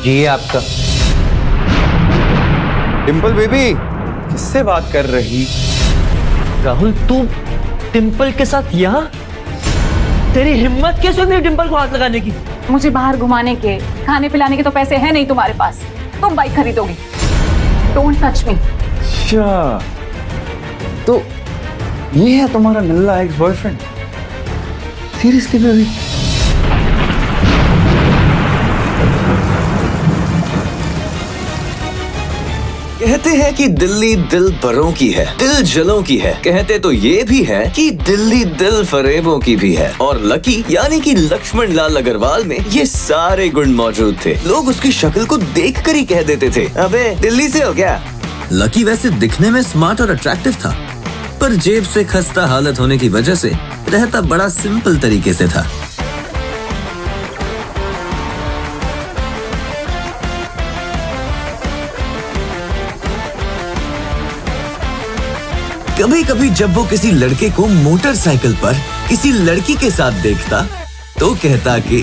जी ये आपका। डिम्पल बेबी किससे बात कर रही? राहुल तू डिम्पल के साथ यहाँ? तेरी हिम्मत कैसे हुई डिम्पल को हाथ लगाने की? मुझे बाहर घुमाने के, खाने पिलाने के तो पैसे हैं नहीं तुम्हारे पास। तुम बाइक खरीदोगी। Don't touch me. अच्छा तो ये है तुम्हारा नल्ला एक्स बॉयफ्रेंड? Seriously baby? कहते हैं कि दिल्ली दिल भरों की है, दिल जलों की है। कहते तो ये भी है कि दिल्ली दिल फरेबों की भी है। और लकी यानी कि लक्ष्मण लाल अग्रवाल में ये सारे गुण मौजूद थे। लोग उसकी शक्ल को देखकर ही कह देते थे, अबे दिल्ली से हो क्या? लकी वैसे दिखने में स्मार्ट और अट्रैक्टिव था, पर जेब से खस्ता हालत होने की वजह से रहता बड़ा सिंपल तरीके से था। कभी कभी जब वो किसी लड़के को मोटरसाइकिल पर किसी लड़की के साथ देखता तो कहता कि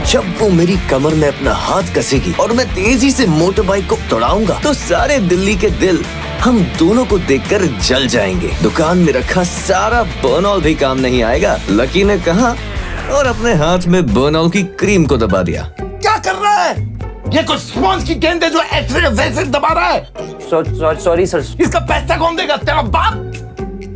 जब वो मेरी कमर में अपना हाथ कसेगी और मैं तेजी से मोटर बाइक को दौड़ाऊंगा तो सारे दिल्ली के दिल हम दोनों को देखकर जल जाएंगे। दुकान में रखा सारा बर्नऑल भी काम नहीं आएगा, लकी ने कहा और अपने हाथ में बर्नऑल की क्रीम को दबा दिया। क्या कर रहा है? ये कुछ स्पॉन्ज की गेंद है जो ऐसे वैसे दबा रहा है। Sorry sir. इसका पैसा कौन देगा? तेरा बाप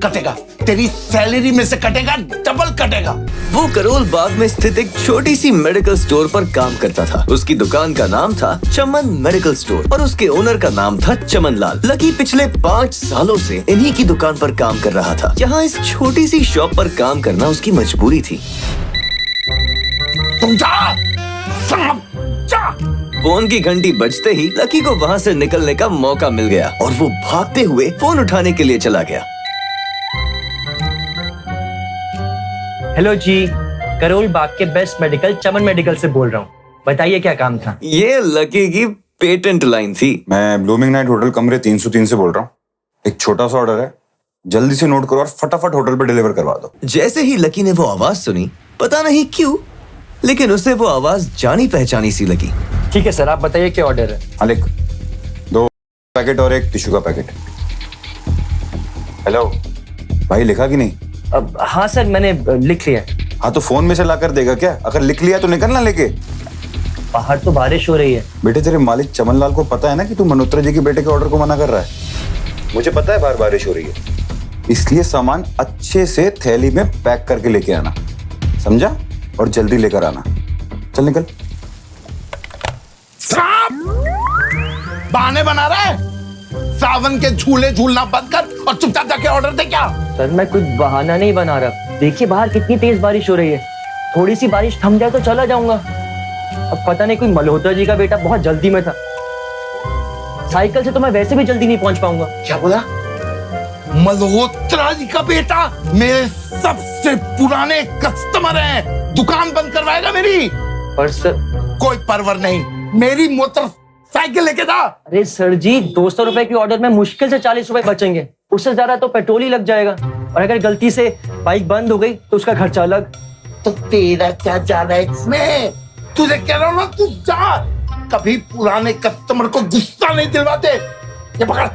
कटेगा। तेरी सैलरी में से कटेगा, डबल कटेगा। वो करोल बाग में स्थित एक छोटी सी मेडिकल स्टोर पर काम करता था। उसकी दुकान का नाम था चमन मेडिकल स्टोर और उसके ओनर का नाम था चमन लाल। लकी पिछले 5 सालों से इन्हीं की दुकान पर काम कर रहा था। यहाँ इस छोटी सी शॉप पर काम करना उसकी मजबूरी थी। तुम जा, साहब, जा। फोन की घंटी बजते ही लकी को वहाँ से निकलने का मौका मिल गया और वो भागते हुए फोन उठाने के लिए चला गया। हेलो जी, करोल बाग के बेस्ट मेडिकल चमन मेडिकल से बोल रहा हूँ। बताइए क्या काम था? ये लकी की पेटेंट लाइन थी। मैं ब्लूमिंग नाइट होटल कमरे 303 से बोल रहा हूँ। एक छोटा सा ऑर्डर है, जल्दी से नोट करो और फटाफट होटल पे डिलीवर करवा दो। जैसे ही लकी ने वो आवाज सुनी, पता नहीं क्यों, लेकिन उसे वो आवाज जानी पहचानी सी लगी। ठीक है सर, आप बताइए क्या ऑर्डर है? हाँ लिख, 2 पैकेट और एक टिश्यू का पैकेट। हेलो भाई, लिखा कि नहीं? हाँ सर, मैंने लिख लिया। हाँ तो फोन में से ला कर देगा क्या? अगर लिख लिया तो निकलना लेके। बाहर तो बारिश हो रही है। बेटे तेरे मालिक चमन लाल को पता है ना कि तू मल्होत्रा जी के बेटे के ऑर्डर को मना कर रहा है। मुझे पता है बाहर बारिश हो रही है, इसलिए सामान अच्छे से थैली में पैक करके लेके आना, समझा? और जल्दी लेकर आना। चल निकल। बहाने बना रहा है? सावन के झूले झूलना बंद कर और चुपचाप जाके ऑर्डर दे। क्या सर, मैं कुछ बहाना नहीं बना रहा। देखिए बाहर कितनी तेज बारिश हो रही है। थोड़ी सी बारिश थम जाए तो चला जाऊंगा। अब पता नहीं, कोई मल्होत्रा जी का बेटा बहुत जल्दी में था। साइकिल से तो मैं वैसे भी जल्दी नहीं पहुंच पाऊंगा। क्या बोला? मल्होत्रा जी का बेटा मेरे सबसे पुराने कस्टमर हैं। दुकान बंद करवाएगा मेरी? पर सर, कोई परवर नहीं, मेरी मोटरसाइकिल लेके जा। अरे सर जी, 200 रुपए की ऑर्डर में मुश्किल से 40 रुपए बचेंगे। उससे ज्यादा तो पेट्रोल ही लग जाएगा। और अगर गलती से बाइक बंद हो गई तो उसका खर्चा अलग। तो तेरा क्या जाना है इसमें? तुझे कह रहा हूं ना, तू जा। कभी पुराने कस्टमर को गुस्सा नहीं दिलवाते। ये पकड़,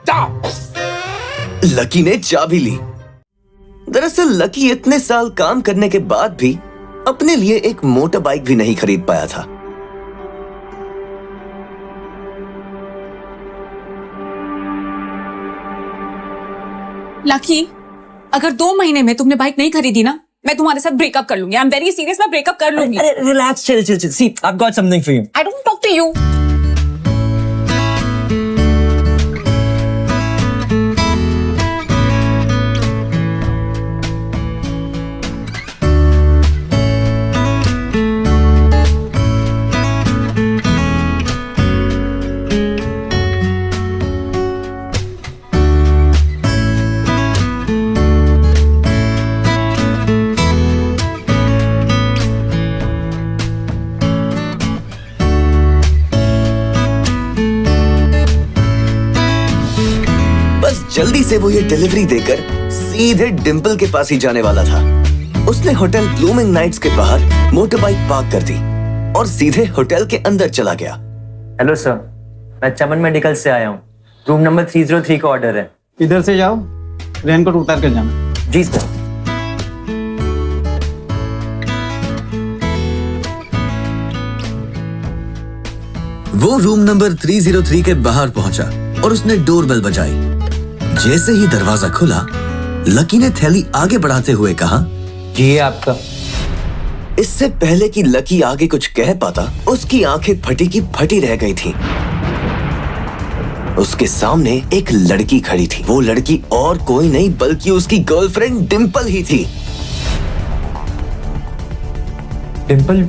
जा। लकी ने चाबी ली। दरअसल लकी इतने साल काम करने के बाद भी अपने लिए एक मोटर बाइक भी नहीं खरीद पाया था। लकी, अगर 2 महीने में तुमने बाइक नहीं खरीदी ना, मैं तुम्हारे साथ ब्रेकअप कर लूंगी। आई एम वेरी सीरियस, मैं ब्रेकअप कर लूंगी। अरे relax, chill chill chill. See, I have got something for you. I don't talk to you. जल्दी से वो ये डिलीवरी देकर सीधे डिंपल के पास ही जाने वाला था। उसने होटल ब्लूमिंग नाइट्स के बाहर मोटर बाइक पार्क कर दी और सीधे होटल के अंदर चला गया। हेलो सर, मैं चमन मेडिकल से आया हूँ। रूम नंबर 303 का ऑर्डर है। इधर से जाओ, रेनकोट उतार कर जाना। जी सर। वो रूम नंबर 303 के बाहर पहुंचा और उसने डोरबेल बजाई। जैसे ही दरवाजा खुला, लकी ने थैली आगे बढ़ाते हुए कहा, जी ये आपका। इससे पहले कि लकी आगे कुछ कह पाता, उसकी आंखें फटी की फटी रह गई थीं। उसके सामने एक लड़की खड़ी थी। वो लड़की और कोई नहीं बल्कि उसकी गर्लफ्रेंड डिंपल ही थी। डिंपल,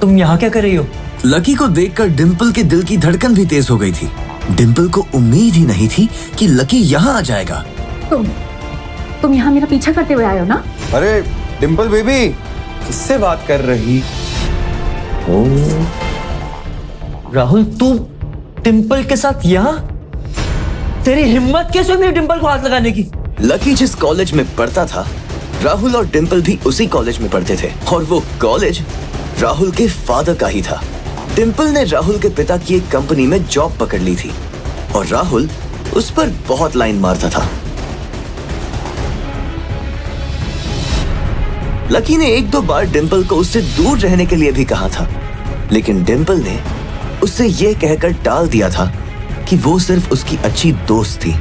तुम यहाँ क्या कर रही हो? लकी को देखकर डिंपल के दिल की धड़कन भी तेज हो गई थी। डिंपल को उम्मीद ही नहीं थी कि लकी यहाँ आ जाएगा। तुम यहाँ मेरा पीछा करते हुए आए हो ना? अरे डिंपल बेबी, किससे बात कर रही? राहुल, तू डिंपल के साथ यहाँ? तेरी हिम्मत कैसे हुई मेरी डिंपल को हाथ लगाने की? लकी जिस कॉलेज में पढ़ता था, राहुल और डिंपल भी उसी कॉलेज में पढ़ते थे और वो कॉलेज राहुल के फादर का ही था। डिंपल ने राहुल के पिता की एक कंपनी में जॉब पकड़ ली थी और राहुल उस पर बहुत लाइन मारता था। लकी ने एक दो बार डिंपल को उससे दूर रहने के लिए भी कहा था, लेकिन डिंपल ने उससे यह कहकर टाल दिया था कि वो सिर्फ उसकी अच्छी दोस्त थी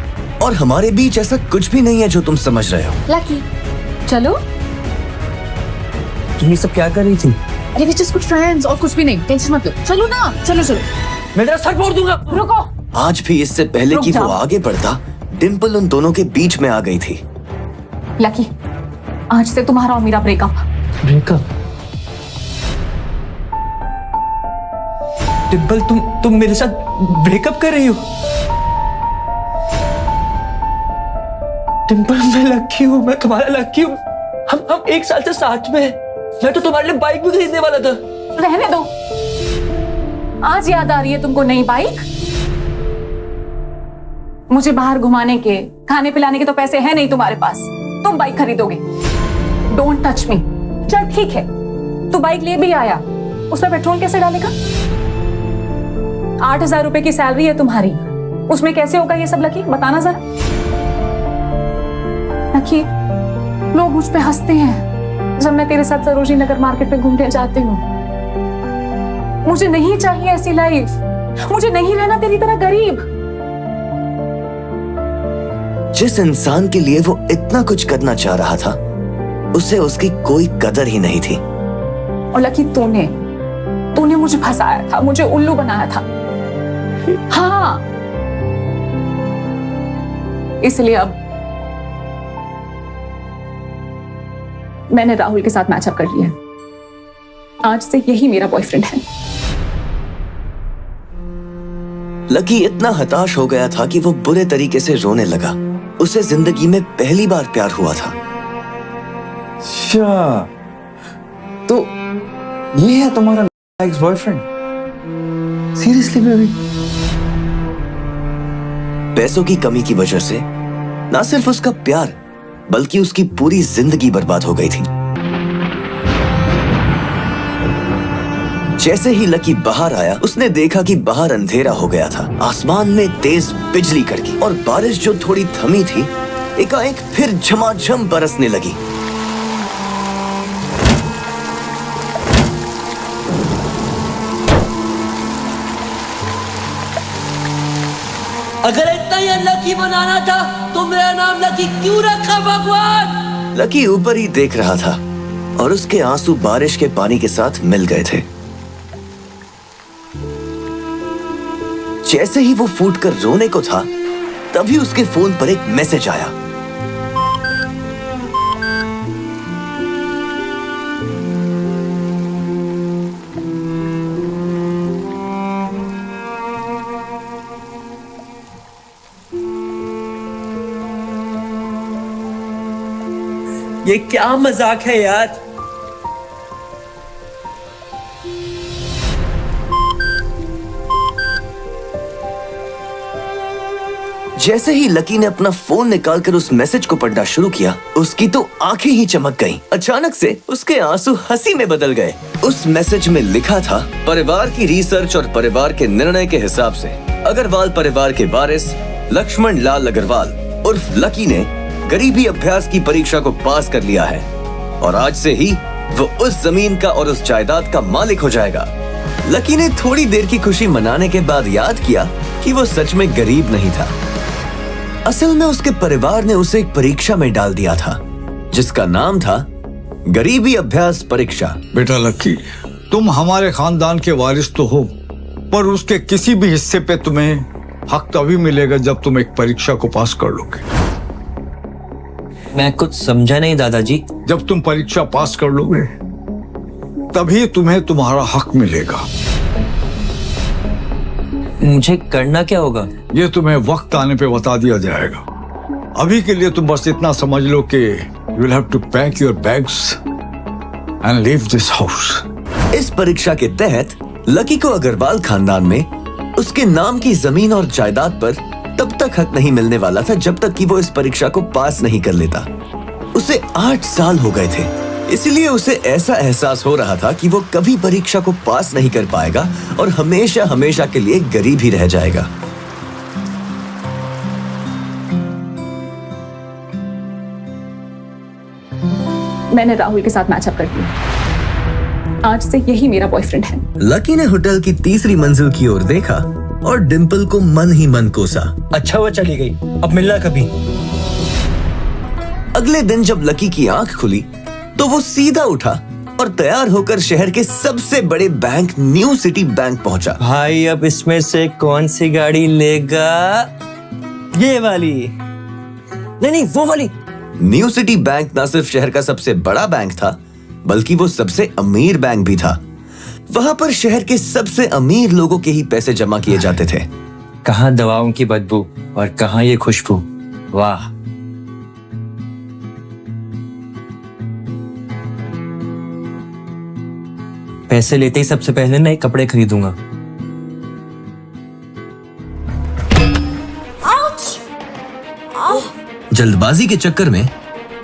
और हमारे बीच ऐसा कुछ भी नहीं है जो तुम समझ रहे हो। लकी, चलो। तुम ये सब क्या कर रही थी? अरे जस्ट कुछ फ्रेंड्स और कुछ भी नहीं, टेंशन मत लो। चलो ना, चलो चलो। मैं तेरा सर फोड़ दूंगा। रुको। आज भी इससे पहले रुक कि वो जाओ। आगे बढ़ता, डिंपल उन दोनों के बीच में आ गई थी। लकी, आज से तुम्हारा और मेरा ब्रेकअप। ब्रेकअप? डिंपल, तुम मेरे साथ ब्रेकअप कर रही हो? डिंपल, मैं लकी हूँ, मैं तुम्हारा लकी हूँ। हम एक साल से साथ में हैं। मैं तो तुम्हारे लिए बाइक भी खरीदने वाला था। रहने दो। आज याद आ रही है तुमको नई बाइक? मुझे बाहर घुमाने के, खाने पिलाने के तो पैसे हैं नहीं तुम्हारे पास। तुम बाइक खरीदोगे। डोंट टच मी। चल ठीक है, तू बाइक ले भी आया, उसमें पेट्रोल कैसे डालेगा? 8,000 रुपए की सैलरी है तुम्हारी, उसमें कैसे होगा ये सब? लकी, बताना जरा। लकी, लोग मुझ पे हंसते हैं जब मैं तेरे साथ सरोजिनी नगर मार्केट में घूमने जाती हूँ। मुझे नहीं चाहिए ऐसी लाइफ। मुझे नहीं रहना तेरी तरह गरीब। जिस इंसान के लिए वो इतना कुछ करना चाह रहा था, उसे उसकी कोई कदर ही नहीं थी। और लकी, तूने मुझे फंसाया था, मुझे उल्लू बनाया था। हाँ, इसलिए अब मैंने राहुल के साथ मैचअप कर लिया। आज से यही मेरा बॉयफ्रेंड है। लकी इतना हताश हो गया था कि वो बुरे तरीके से रोने लगा। उसे जिंदगी में पहली बार प्यार हुआ था। अच्छा, तो ये है तुम्हारा एक्स बॉयफ्रेंड? Seriously baby? पैसों की कमी की वजह से ना सिर्फ उसका प्यार बल्कि उसकी पूरी जिंदगी बर्बाद हो गई थी। जैसे ही लकी बाहर आया, उसने देखा कि बाहर अंधेरा हो गया था। आसमान में तेज बिजली कड़की और बारिश जो थोड़ी थमी थी, एकाएक फिर झमाझम बरसने लगी। अगर इतना ही लकी बनाना था तो मेरा नाम लकी क्यों रखा भगवान? लकी ऊपर ही देख रहा था और उसके आंसू बारिश के पानी के साथ मिल गए थे। जैसे ही वो फूटकर रोने को था, तभी उसके फोन पर एक मैसेज आया। ये क्या मजाक है यार? जैसे ही लकी ने अपना फोन निकालकर उस मैसेज को पढ़ना शुरू किया, उसकी तो आंखें ही चमक गईं। अचानक से उसके आंसू हंसी में बदल गए। उस मैसेज में लिखा था, परिवार की रिसर्च और परिवार के निर्णय के हिसाब से अग्रवाल परिवार के वारिस लक्ष्मण लाल अग्रवाल उर्फ लकी ने गरीबी अभ्यास की परीक्षा को पास कर लिया है और आज से ही वो उस जमीन का और उस जायदाद का मालिक हो जाएगा। लकी ने थोड़ी देर की खुशी मनाने के बाद याद किया कि वो सच में गरीब नहीं था। असल में उसके परिवार ने उसे एक परीक्षा में डाल दिया था जिसका नाम था गरीबी अभ्यास परीक्षा। बेटा लकी, तुम हमारे खानदान के वारिस तो हो, पर उसके किसी भी हिस्से पे तुम्हें हक तभी मिलेगा जब तुम एक परीक्षा को पास कर लोगे। मैं कुछ समझा नहीं दादाजी। जब तुम परीक्षा पास कर लोगे तभी तुम्हें तुम्हारा हक मिलेगा। मुझे करना क्या होगा? ये तुम्हें वक्त आने पे बता दिया जाएगा। अभी के लिए तुम बस इतना समझ लो कि you will have to pack your bags and leave this house. इस परीक्षा के तहत लकी को अग्रवाल खानदान में उसके नाम की जमीन और जायदाद पर तब तक हक नहीं मिलने वाला था जब तक कि वो इस परीक्षा को पास नहीं कर लेता। उसे 8 साल हो गए थे, इसलिए उसे ऐसा एहसास हो रहा था कि वो कभी परीक्षा को पास नहीं कर पाएगा और हमेशा हमेशा के लिए गरीब ही रह जाएगा। मैंने राहुल के साथ मैचअप कर दिया। आज से यही मेरा बॉयफ्रेंड है। लकी ने होटल की तीसरी मंजिल की ओर देखा और डिंपल को मन ही मन कोसा। अच्छा वो चली गई, अब मिलना कभी। अगले दिन जब लकी की आंख खुली तो वो सीधा उठा और तैयार होकर शहर के सबसे बड़े बैंक न्यू सिटी बैंक पहुंचा। भाई अब इसमें से कौन सी गाड़ी लेगा? ये वाली? नहीं, वो वाली। न्यू सिटी बैंक न सिर्फ शहर का सबसे बड़ा बैंक था बल्कि वो सबसे अमीर बैंक भी था। वहां पर शहर के सबसे अमीर लोगों के ही पैसे जमा किए जाते थे। कहाँ दवाओं की बदबू और कहाँ ये खुशबू। वाह। पैसे लेते ही सबसे पहले नए कपड़े खरीदूंगा। जल्दबाजी के चक्कर में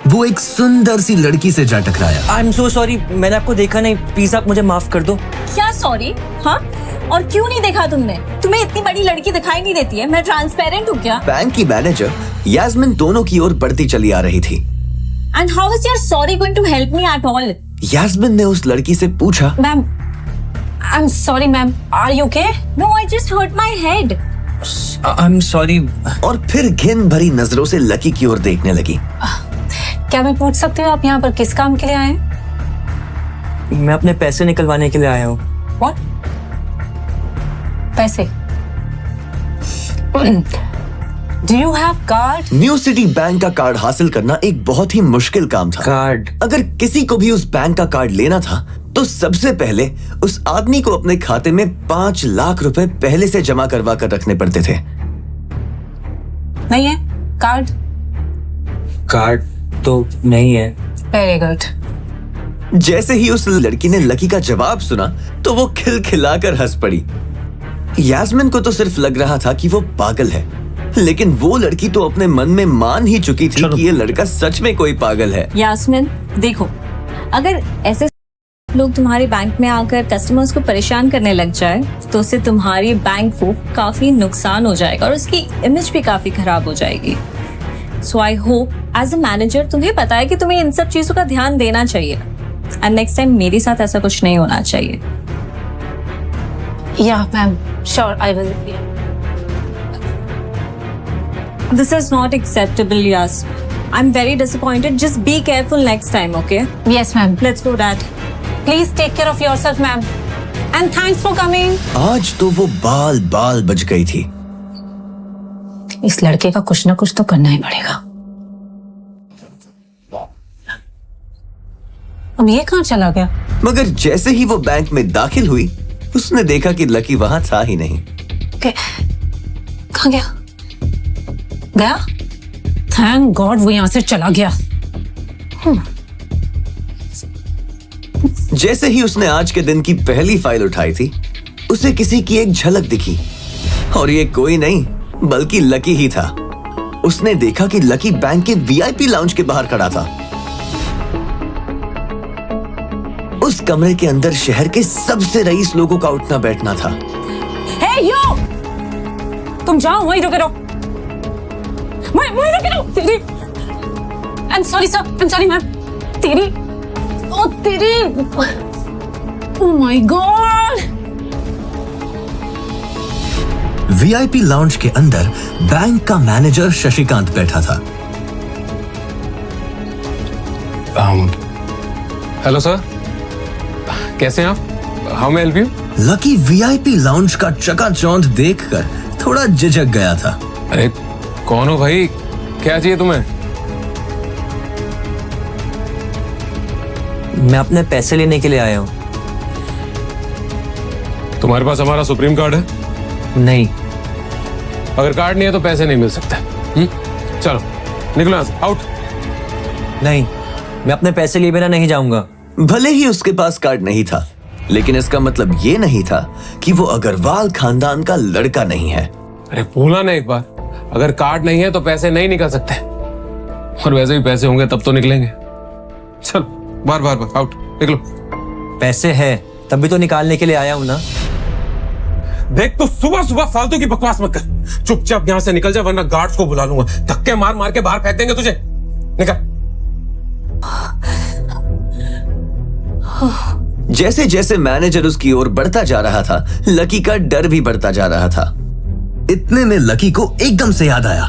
वो एक सुंदर सी लड़की से जा टकराया। आई एम सो सॉरी, मैंने आपको देखा नहीं, प्लीज आप मुझे माफ कर दो। क्या सॉरी? हाँ, और क्यों नहीं देखा तुमने? तुम्हें इतनी बड़ी लड़की दिखाई नहीं देती है? मैं ट्रांसपेरेंट हूँ क्या? बैंक की मैनेजर यास्मिन दोनों की ओर बढ़ती चली आ रही थी। And how is your sorry going to help me at all? Yasmin ने उस लड़की से पूछा, ma'am, I am sorry ma'am, are you okay? No, I just hurt my head. I am sorry. और फिर घिन भरी नजरों से लकी की ओर देखने लगी। क्या मैं पूछ सकती हूँ आप यहाँ पर किस काम के लिए आए हैं? मैं अपने पैसे निकलवाने के लिए आया हूँ। What? पैसे? Do you have card? New city bank का कार्ड हासिल करना एक बहुत ही मुश्किल काम था। कार्ड? अगर किसी को भी उस बैंक का कार्ड लेना था तो सबसे पहले उस आदमी को अपने खाते में 5 लाख रुपए पहले से जमा करवा कर रखने पड़ते थे। नहीं है कार्ड? कार्ड तो नहीं है। Very good. जैसे ही उस लड़की ने लकी का जवाब सुना तो वो खिलखिलाकर हंस पड़ी। यास्मिन को तो सिर्फ लग रहा था कि वो पागल है, लेकिन वो लड़की तो अपने मन में मान ही चुकी थी कि ये लड़का सच में कोई पागल है। यास्मिन देखो, अगर ऐसे लोग तुम्हारे बैंक में आकर कस्टमर्स को परेशान करने लग जाए तो उससे तुम्हारी बैंक को काफी नुकसान हो जाएगा और उसकी इमेज भी काफी खराब हो जाएगी। So I hope as a manager तुम्हें पता है कि तुम्हें इन सब चीजों का ध्यान देना चाहिए एंड नेक्स्ट टाइम मेरे साथ ऐसा कुछ नहीं होना चाहिए। Yeah ma'am, sure I will. This is not acceptable yes. I am very disappointed. Just be careful next time, okay? Yes ma'am, let's do that. Please take care of yourself ma'am and thanks for coming. आज तो वो बाल बाल बच गई थी। इस लड़के का कुछ ना कुछ तो करना ही पड़ेगा। अब ये कहाँ चला गया? मगर जैसे ही वो बैंक में दाखिल हुई उसने देखा कि लकी वहां था ही नहीं। कहाँ गया? गया? थैंक गॉड वो यहाँ से चला गया। जैसे ही उसने आज के दिन की पहली फाइल उठाई थी उसे किसी की एक झलक दिखी और ये कोई नहीं बल्कि लकी ही था। उसने देखा कि लकी बैंक के वीआईपी लाउंज के बाहर खड़ा था। उस कमरे के अंदर शहर के सबसे रईस लोगों का उठना बैठना था। हे यो, तुम जाओ, वहीं रुके रहो, वहीं रुके रहो। तेरी, आई am sorry sir, I am sorry ma'am. तेरी, ओ तेरी, oh my God. VIP lounge के अंदर बैंक का मैनेजर शशिकांत बैठा था। हेलो सर, कैसे हैं आप? How may help you? Lucky VIP lounge का चकाचौंध देखकर थोड़ा झिझक गया था। अरे कौन हो भाई, क्या चाहिए तुम्हें? मैं अपने पैसे लेने के लिए आया हूँ। तुम्हारे पास हमारा सुप्रीम कार्ड है? नहीं। अगर कार्ड नहीं है तो पैसे नहीं मिल सकते। चलो निकलो यहाँ से, आउट। नहीं, मैं अपने पैसे लिए बिना नहीं जाऊंगा। भले ही उसके पास कार्ड नहीं था, लेकिन इसका मतलब ये नहीं था कि वो अग्रवाल खानदान का लड़का नहीं है। अरे बोला ना एक बार, अगर कार्ड नहीं है तो पैसे नहीं निकल सकते, और वैसे भी पैसे होंगे तब तो निकलेंगे। चलो बार बार बार आउट, निकलो। पैसे है तभी तो निकालने के लिए आया हूँ ना। देख, तो सुबह सुबह फालतू की बकवास मत कर, चुपचाप यहाँ से निकल जा, वरना गार्ड्स को बुला लूंगा, धक्के मार मार के बाहर फेंक देंगे तुझे। निकल। जैसे जैसे मैनेजर उसकी ओर बढ़ता जा रहा था, लकी का डर भी बढ़ता जा रहा था। इतने में लकी को एकदम से याद आया,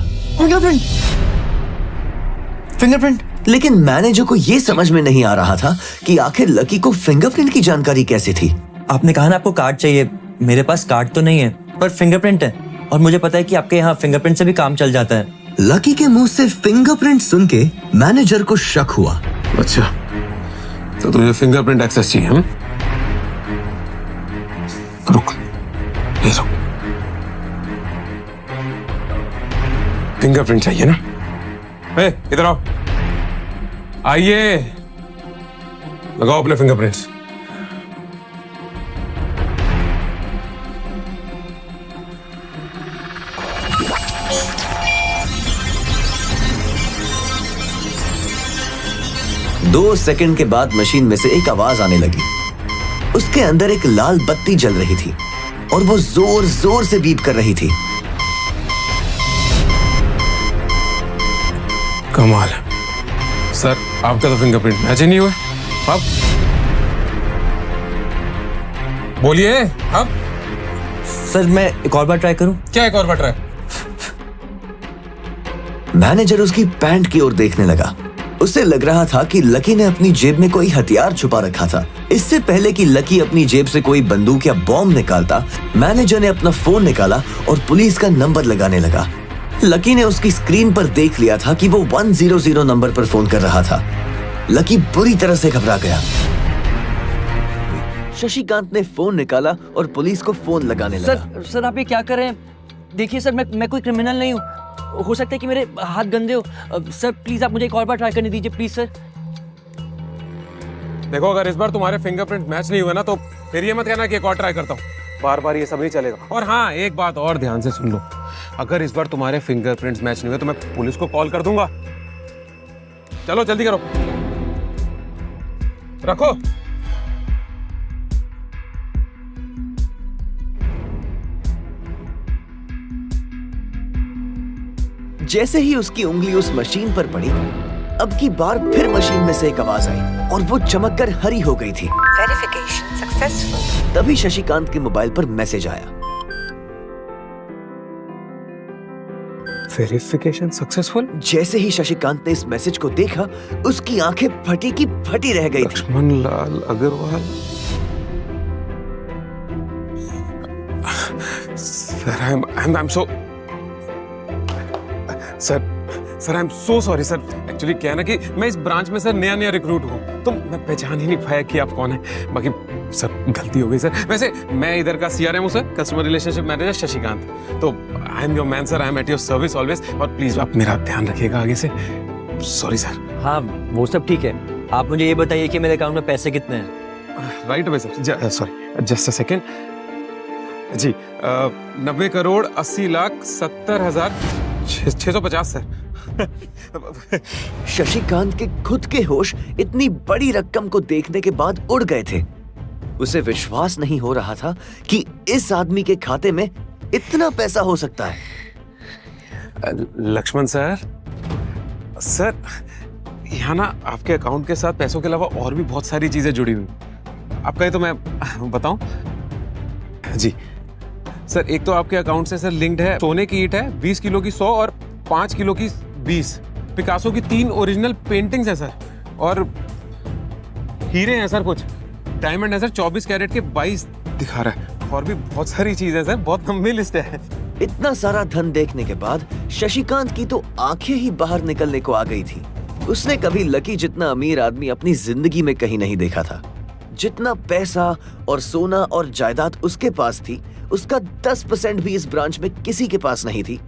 फिंगरप्रिंट। लेकिन मैनेजर को यह समझ में नहीं आ रहा था कि आखिर लकी को फिंगरप्रिंट की जानकारी कैसे थी। आपने कहा ना आपको कार्ड चाहिए, मेरे पास कार्ड तो नहीं है पर फिंगरप्रिंट है, और मुझे पता है कि आपके यहाँ फिंगरप्रिंट से भी काम चल जाता है। लकी के मुंह से फिंगरप्रिंट सुन के मैनेजर को शक हुआ। अच्छा, तो तुझे फिंगरप्रिंट एक्सेस चाहिए? रुक, ये रुक। फिंगरप्रिंट चाहिए ना? इधर आओ, आइए, लगाओ अपने फिंगरप्रिंट्स। दो सेकंड के बाद मशीन में से एक आवाज आने लगी। उसके अंदर एक लाल बत्ती जल रही थी और वो जोर जोर से बीप कर रही थी। कमाल है सर, आपका तो फिंगरप्रिंट मैच ही नहीं हुआ। अब बोलिए, अब सर मैं एक और बार ट्राई करूं? क्या एक और बार ट्राई? मैनेजर उसकी पैंट की ओर देखने लगा। उसे लग रहा था कि लकी ने अपनी जेब में कोई हथियार छुपा रखा था। इससे पहले कि लकी अपनी जेब से कोई बंदूक या बॉम्ब निकालता, मैनेजर ने अपना फोन निकाला और पुलिस का नंबर लगाने लगा। लकी ने उसकी स्क्रीन पर देख लिया था कि वो 100 नंबर पर फोन कर रहा था। लकी बुरी तरह से घबरा गया। शशिकांत ने फोन निकाला और पुलिस को फोन लगाने लगा। सर आप ये क्या कर रहे हैं? देखिए सर, मैं कोई क्रिमिनल नहीं हूँ, हो सकता है कि मेरे हाथ गंदे हो। सर प्लीज आप मुझे एक और बार ट्राई करने दीजिए, प्लीज सर। देखो, अगर इस बार तुम्हारे फिंगरप्रिंट मैच नहीं हुआ ना तो फिर ये मत कहना कि एक और ट्राई करता हूँ। बार बार ये सब नहीं चलेगा। और हाँ, एक बात और ध्यान से सुन लो, अगर इस बार तुम्हारे फिंगरप्रिंट्स मैच नहीं हुए तो मैं पुलिस को कॉल कर दूंगा। चलो जल्दी करो, रखो। जैसे ही उसकी उंगली उस मशीन पर पड़ी, अब की बार फिर मशीन में से एक आवाज आई और वो चमककर हरी हो गई थी। Verification successful. तभी शशिकांत के मोबाइल पर मैसेज आया। Verification successful. जैसे ही शशिकांत ने इस मैसेज को देखा, उसकी आंखें फटी की फटी रह गई थी। Laxman Lal Agarwal. Sir I am so sorry sir. Actually क्या है ना कि मैं इस ब्रांच में सर नया रिक्रूट हूँ, तो मैं पहचान ही नहीं पाया कि आप कौन है। बाकी सर गलती हो गई सर। वैसे मैं इधर का CRM हूँ sir, customer relationship manager Shashikant. तो I am your man sir, I am at your service always. और प्लीज आप मेरा ध्यान रखिएगा आगे से। Sorry sir. हाँ वो सब ठीक है, आप मुझे ये बताइए कि मेरे अकाउंट में पैसे कितने हैं? Right away sir, sorry just a second जी। 90 करोड़ 80 लाख 70 हजार 650 सर। शशिकांत के खुद के होश इतनी बड़ी रकम को देखने के बाद उड़ गए थे। उसे विश्वास नहीं हो रहा था कि इस आदमी के खाते में इतना पैसा हो सकता है। लक्ष्मण सर, सर यहाँ ना आपके अकाउंट के साथ पैसों के अलावा और भी बहुत सारी चीजें जुड़ी हुई। आप कहें तो मैं बताऊं? जी सर, एक तो आपके अकाउंट से सर लिंक्ड है सोने की ईंट है 20 किलो की 100 और 5 किलो की 20, पिकासो की 3 ओरिजिनल पेंटिंग्स हैं सर, और हीरे हैं सर, कुछ डायमंड है सर 24 कैरेट के 22 दिखा रहा है, और भी बहुत सारी चीजें सर, बहुत लंबी लिस्ट है। इतना सारा धन देखने के बाद शशिकांत की तो आंखें ही बाहर निकलने को आ गई थी। उसने कभी लकी जितना अमीर आदमी अपनी जिंदगी में कहीं नहीं देखा था। जितना पैसा और सोना और जायदाद उसके पास थी, उसका 10% भी इस ब्रांच में किसी के पास नहीं थी।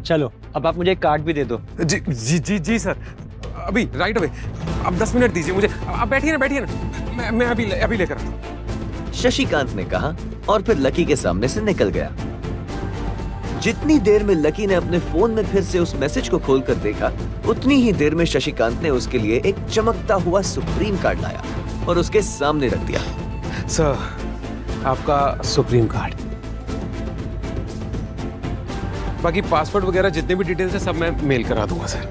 चलो अब आप मुझे एक कार्ड भी दे दो। जी जी जी जी सर, अभी राइट अवे। अब 10 मिनट दीजिए मुझे। आप बैठिए ना, मैं अभी लेकर आता हूँ। शशिकांत ने कहा और फिर लकी के सामने से निकल गया। जितनी देर में लकी ने अपने फोन में फिर से उस मैसेज को खोलकर देखा, उतनी ही देर में शशिकांत ने उसके लिए एक चमकता हुआ सुप्रीम कार्ड लाया और उसके सामने रख दिया। सर, आपका सुप्रीम कार्ड, बाकी पासवर्ड वगैरह जितने भी डिटेल्स है सब मैं मेल करा दूंगा सर।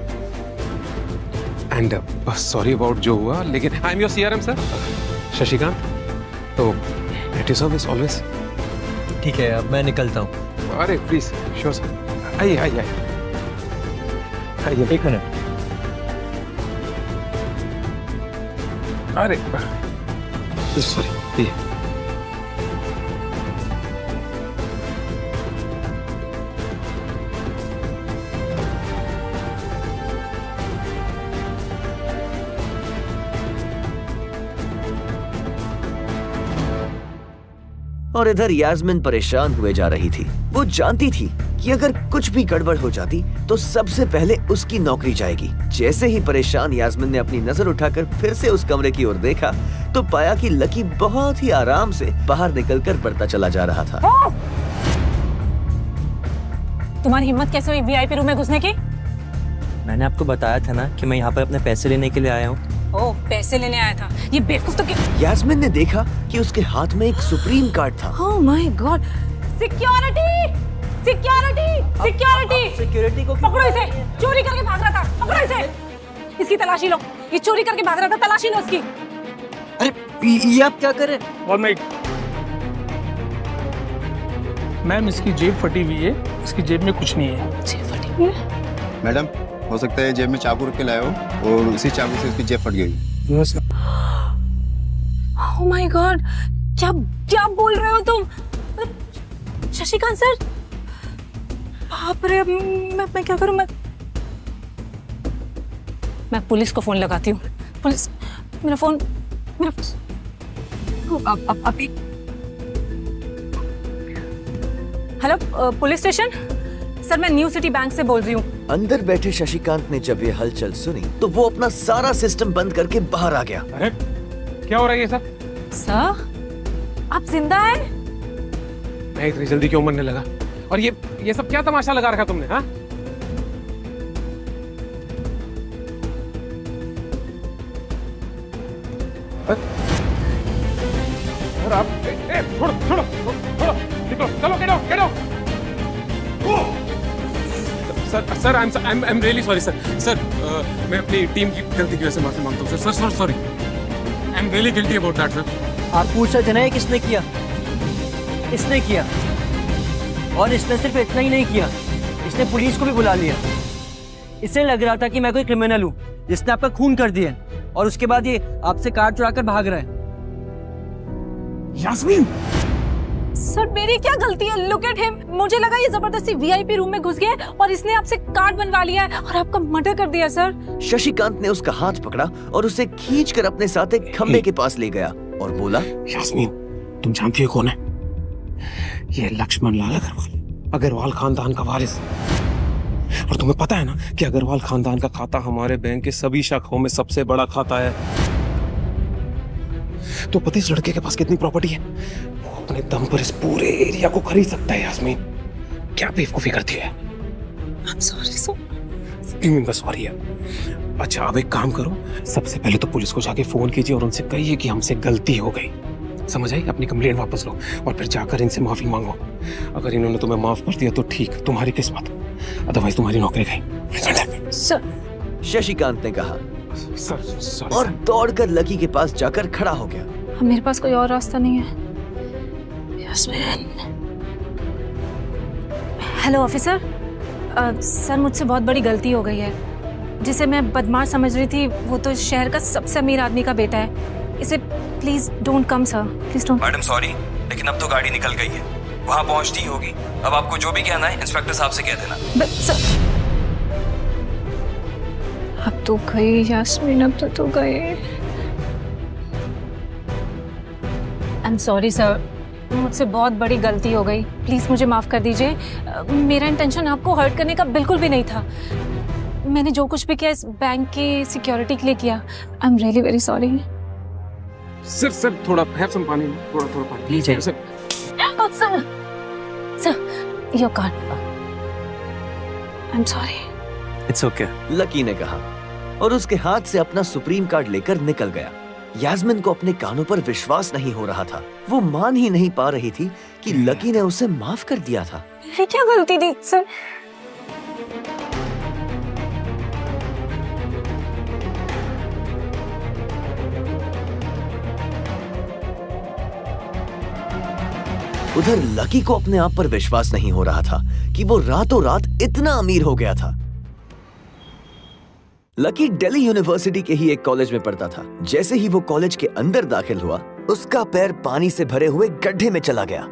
एंड सॉरी अबाउट जो हुआ, लेकिन आई am your CRM sir, Shashikant, तो एट योर सर्विस ऑलवेज। ठीक है, अब मैं निकलता हूँ। अरे प्लीज, श्योर सर, आइए आइए आइए। 1 मिनट। अरे सॉरी, ये और इधर यास्मीन परेशान हुए जा रही थी। वो जानती थी कि अगर कुछ भी गड़बड़ हो जाती तो सबसे पहले उसकी नौकरी जाएगी। जैसे ही परेशान यास्मीन ने अपनी नजर उठाकर फिर से उस कमरे की ओर देखा तो पाया कि लकी बहुत ही आराम से बाहर निकलकर बढ़ता चला जा रहा था। तुम्हारी हिम्मत कैसे हुई VIP रूम में घुसने की? मैंने आपको बताया था ना कि मैं यहाँ पर अपने पैसे लेने के लिए आया हूँ। ओह, पैसे लेने आया था। ये बेवकूफ तो क्या? यास्मीन ने देखा कि उसके हाथ में एक सुप्रीम कार्ड था। Oh my God! Security! Security! Security! Security को पकड़ो इसे! चोरी करके भाग रहा था। पकड़ो इसे! इसकी तलाशी लो। ये चोरी करके भाग रहा था, तलाशी लो इसकी। अरे ये आप क्या कर रहे हैं? और मैम, इसकी जेब फटी हुई है, इसकी जेब में कुछ नहीं है। जेब फटी हुई है? मैडम, हो सकता है जेब में चाकू रख के लाए हो और उसी चाकू से उसकी जेब फट गई। Oh my God! क्या बोल रहे हो तुम? शशिकांत सर, बाप रे, मैं क्या करूं? मैं पुलिस को फोन लगाती हूँ। पुलिस, मेरा फोन अभी। हेलो, पुलिस स्टेशन सर, मैं न्यू सिटी बैंक से बोल रही हूँ। अंदर बैठे शशिकांत ने जब ये हलचल सुनी तो वो अपना सारा सिस्टम बंद करके बाहर आ गया। अरे क्या हो रहा है ये सब? सर, आप जिंदा हैं? मैं इतनी जल्दी क्यों मरने लगा? और ये सब क्या तमाशा लगा रखा तुमने? हाँ, और आप छोड़ो, निकलो, चलो, get out. Sir I am really sorry sir, मैं अपनी टीम की गलती की वजह से माफी मांगता हूँ sir, sorry, I am really guilty about that sir. आप पूछ सकते हैं किसने किया? इसने किया, और इसने सिर्फ इतना ही नहीं किया, इसने पुलिस को भी बुला लिया। इससे लग रहा था कि मैं कोई क्रिमिनल हूँ जिसने आपका खून कर दिया, और उसके बाद ये आपसे कार चुराकर भाग रहा है। यास्मीन, सर मेरी क्या गलती है? Look at him. मुझे लगा ये जबरदस्ती VIP रूम में घुस गया है और इसने आपसे कार्ड बनवा लिया है और आपका मर्डर कर दिया सर। शशिकांत ने उसका हाथ पकड़ा और उसे खींचकर अपने साथ एक खंबे के पास ले गया और बोला, यास्मीन, तुम जानती हो कौन है? ये लक्ष्मण लाल अग्रवाल खानदान का वारिस। और तुम्हें पता है ना कि अग्रवाल खानदान का खाता हमारे बैंक के सभी शाखाओं में सबसे बड़ा खाता है। तो पता है इस लड़के के पास कितनी प्रॉपर्टी है? वो अपने दम पर इस पूरे एरिया को खरीद सकता है। यास्मीन, क्या बेवकूफी करती है? सॉरी है। अच्छा अब एक काम करो, सबसे पहले तो पुलिस को जाके फोन कीजिए और उनसे कहिए कि हमसे गलती हो गई, समझ आई? अपनी कंप्लेंट वापस लो और फिर जाकर इनसे माफी मांगो। अगर इन्होंने तुम्हें माफ कर दिया तो ठीक, तुम्हारी किस्मत, अदरवाइज तुम्हारी नौकरी गई। शशिकांत ने कहा सर सॉरी और दौड़कर लकी के पास जाकर खड़ा हो गया। अब मेरे पास कोई और रास्ता नहीं है। हेलो ऑफिसर, सर मुझसे बहुत बड़ी गलती हो गई है। जिसे मैं बदमाश समझ रही थी वो तो शहर का सबसे अमीर आदमी का बेटा है। इसे please don't come sir, please don't. Madam sorry, लेकिन अब तो गाड़ी निकल गई है, वहाँ पहुँचती ही होगी। अब आपको जो भी कहना है इंस्पेक्टर साहब से कह देना। अब तो गई यास्मीन, अब तो गए। आई एम सॉरी सर, मुझसे बहुत बड़ी गलती हो गई। प्लीज मुझे माफ कर दीजिए। मेरा इंटेंशन आपको हर्ट करने का बिल्कुल भी नहीं था। मैंने जो कुछ भी किया इस बैंक की सिक्योरिटी के लिए किया। I am really very sorry. Sir थोड़ा हैव सम पानी, थोड़ा पानी लीजिए sir. Sir your card. I am sorry. It's okay, lucky ने कहा और उसके हाथ से अपना सुप्रीम कार्ड लेकर निकल गया। यास्मीन को अपने कानों पर विश्वास नहीं हो रहा था। वो मान ही नहीं पा रही थी कि लकी ने उसे माफ कर दिया था। मेरी क्या गलती थी सर? उधर लकी को अपने आप पर विश्वास नहीं हो रहा था कि वो रातों रात इतना अमीर हो गया था। लकी दिल्ली यूनिवर्सिटी के ही एक कॉलेज में पढ़ता था। जैसे ही वो कॉलेज के अंदर दाखिल हुआ, उसका पैर पानी से भरे हुए गड्ढे में चला गया।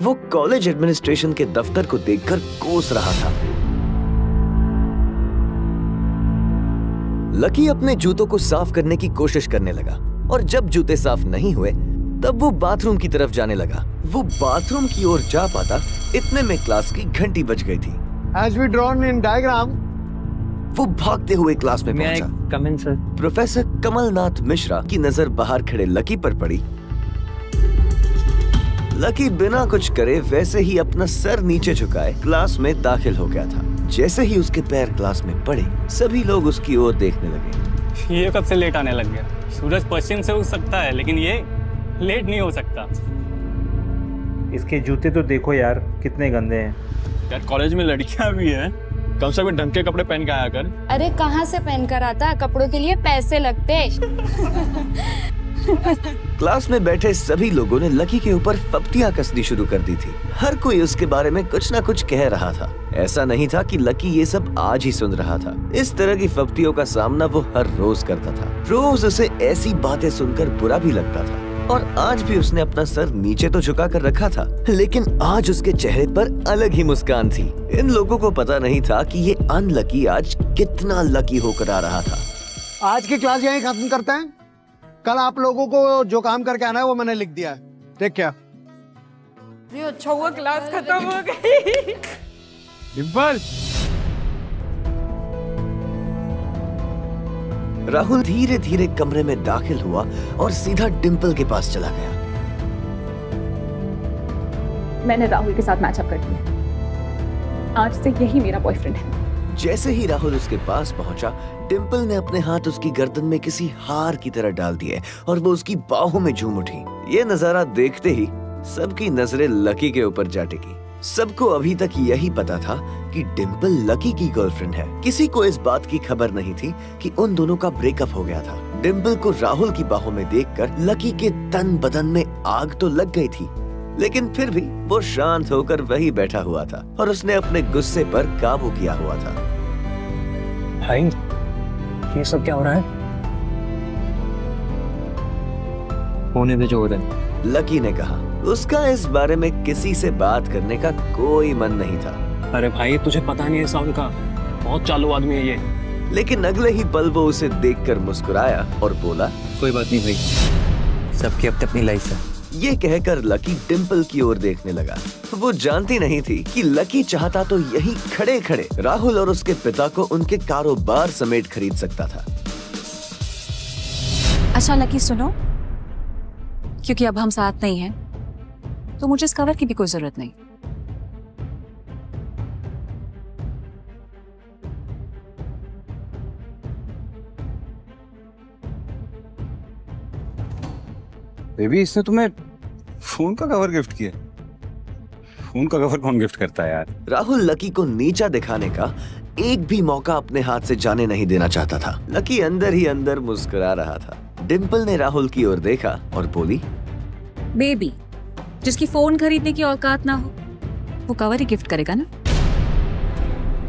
वो कॉलेज एडमिनिस्ट्रेशन के दफ्तर को देखकर कोस रहा था। लकी अपने जूतों को साफ करने की कोशिश करने लगा और जब जूते साफ नहीं हुए तब वो बाथरूम की तरफ जाने लगा। वो बाथरूम की ओर जा पाता इतने में क्लास की घंटी बज गई थी। As we drawn in diagram, वो भागते हुए क्लास में पहुंचा। कम इन सर। प्रोफेसर कमलनाथ मिश्रा की नजर बाहर खड़े लकी पर पड़ी। लकी बिना कुछ करे वैसे ही अपना सर नीचे झुकाए क्लास में दाखिल हो गया था। जैसे ही उसके पैर क्लास में पड़े, सभी लोग उसकी ओर देखने लगे। ये कब से लेट आने लग गया? सूरज पश्चिम से उग सकता है लेकिन ये लेट नहीं हो सकता। इसके जूते तो देखो यार कितने गंदे हैं। यार कॉलेज में लड़कियां भी हैं, कम से कम ढंग के कपड़े पहन के आया कर। अरे कहाँ से पहन कर आता, कपड़ों के लिए पैसे लगते। क्लास में बैठे सभी लोगों ने लकी के ऊपर फप्तियां कसनी शुरू कर दी थी। हर कोई उसके बारे में कुछ ना कुछ कह रहा था। ऐसा नहीं था कि लकी ये सब आज ही सुन रहा था। इस तरह की फप्तियों का सामना वो हर रोज करता था। रोज उसे ऐसी बातें सुनकर बुरा भी लगता था और आज भी उसने अपना सर नीचे तो झुका कर रखा था, लेकिन आज उसके चेहरे पर अलग ही मुस्कान थी। इन लोगों को पता नहीं था कि ये अनलकी आज कितना लकी होकर आ रहा था। आज की क्लास यहीं खत्म करते हैं। कल आप लोगों को जो काम करके आना है वो मैंने लिख दिया है। ठीक क्या? अच्छा हुआ क्लास खत्म हो गई। डिम्पल, राहुल धीरे धीरे कमरे में दाखिल हुआ और सीधा डिम्पल के पास चला गया। मैंने राहुल के साथ मैचअप कर दिया। आज से यही मेरा बॉयफ्रेंड है। जैसे ही राहुल उसके पास पहुंचा, डिम्पल ने अपने हाथ उसकी गर्दन में किसी हार की तरह डाल दिए और वो उसकी बाहों में झूम उठी। ये नजारा देखते ही सबकी नजरें लकी के ऊपर जा टिकी। सबको अभी तक यही पता था कि डिम्पल लकी की गर्लफ्रेंड है। किसी को इस बात की खबर नहीं थी कि उन दोनों का ब्रेकअप हो गया था। डिम्पल को राहुल की बाहों में देखकर लकी के तन बदन में आग तो लग गई थी, लेकिन फिर भी वो शांत होकर वही बैठा हुआ था और उसने अपने गुस्से पर काबू किया हुआ था। भाई ये सब क्या हो रहा है? होने दे जो हो रहा है। लकी ने कहा। उसका इस बारे में किसी से बात करने का कोई मन नहीं था। अरे भाई तुझे पता नहीं है साउंड का, बहुत चालू आदमी है ये। लेकिन अगले ही पल वो उसे देखकर मुस्कुराया और बोला, कोई बात नहीं भाई, सबकी अपनी लाइफ है। ये कहकर लकी डिम्पल की ओर देखने लगा। वो जानती नहीं थी कि लकी चाहता तो यही खड़े खड़े राहुल और उसके पिता को उनके कारोबार समेत खरीद सकता था। अच्छा लकी सुनो, क्योंकि अब हम साथ नहीं हैं, तो मुझे इस कवर की भी कोई जरूरत नहीं। बेबी इसने तुम्हें फोन का कवर गिफ्ट किया? फोन का कवर कौन गिफ्ट करता है यार? राहुल लकी को नीचा दिखाने का एक भी मौका अपने हाथ से जाने नहीं देना चाहता था। लकी अंदर ही अंदर मुस्कुरा रहा था। डिम्पल ने राहुल की ओर देखा और बोली, बेबी जिसकी फोन खरीदने की औकात ना हो वो कवर ही गिफ्ट करेगा ना।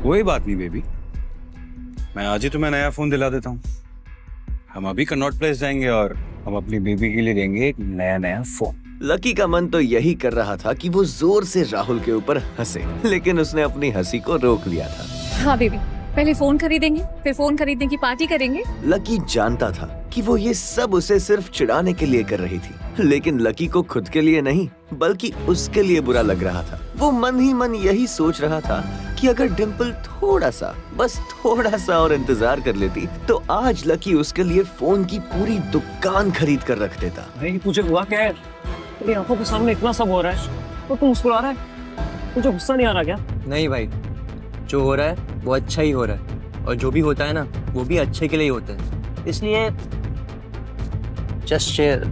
कोई बात नहीं बेबी, मैं आज ही तुम्हें नया फोन दिला देता हूँ। हम अभी कनॉट प्लेस जाएंगे और हम अपनी बेबी के लिए देंगे एक नया फोन। लकी का मन तो यही कर रहा था कि वो जोर से राहुल के ऊपर हंसे, लेकिन उसने अपनी हंसी को रोक लिया था। हाँ बेबी, पहले फोन खरीदेंगे फिर फोन खरीदने की पार्टी करेंगे। लकी जानता था कि वो ये सब उसे सिर्फ चिढ़ाने के लिए कर रही थी, लेकिन लकी को खुद के लिए नहीं बल्कि उसके लिए बुरा लग रहा था। वो मन ही मन यही सोच रहा था कि अगर डिम्पल थोड़ा सा, बस थोड़ा सा और इंतजार कर लेती तो आज लकी उसके लिए फोन की पूरी दुकान खरीद कर रख देता। तुझे हुआ क्या है? तेरी आंखों के सामने इतना सब हो रहा है तो तू मुस्कुरा रहा है, तुझे गुस्सा नहीं आ रहा क्या? नहीं भाई, जो हो रहा है वो अच्छा ही हो रहा है, और जो भी होता है ना वो भी अच्छे के लिए ही होता है, इसलिए जस्ट शेयर।